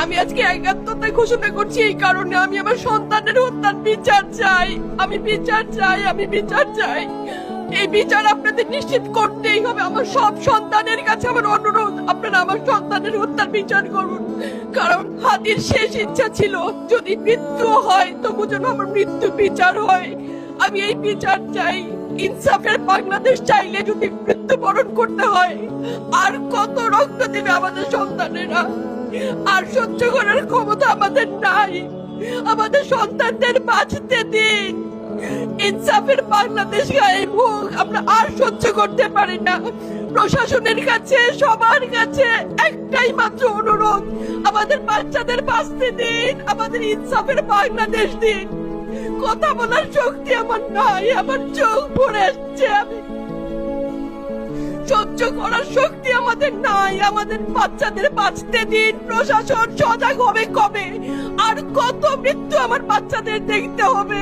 আমি আজকে একাত্মতা ঘোষণা করছি এই কারণে, আমি আমার সন্তানের হত্যার বিচার চাই। আমি বিচার চাই, আমি বিচার চাই। এই বিচার আপনাদের নিশ্চিত করতেই হবে। আমার সব সন্তানের কাছে আমার অনুরোধ, আপনারা আমার সন্তানের হত্যার বিচার করুন। কারণ হাদির শেষ ইচ্ছা ছিল যদি মৃত্যু হয় তবু যেন আমার মৃত্যু বিচার হয়। আমি এই বিচার চাই। ইনসাফের বাংলাদেশ চাইলে যদি মৃত্যুবরণ করতে হয়, আর কত রক্ত দেবে আমাদের সন্তানেরা? আর সহ্য করার ক্ষমতা আমাদের নাই। আমাদের সন্তানদের বাঁচতে দিন। ইনসাফের বাংলাদেশ গায়েব হোক। আমরা আর সহ্য করতে পারি না। প্রশাসনের কাছে, সবার কাছে একটাই মাত্র অনুরোধ, আমাদের বাচ্চাদের বাঁচতে দিন, আমাদের ইনসাফের বাংলাদেশ দিন। কথা বলার শক্তি আমার নাই, আমার চোখ ভরে আসছে। আমি সহ্য করার শক্তি আমাদের নাই। আমাদের বাচ্চাদের বাঁচতে দিন। প্রশাসন সজাগ হবে কবে? আর কত মৃত্যু আমার বাচ্চাদের দেখতে হবে?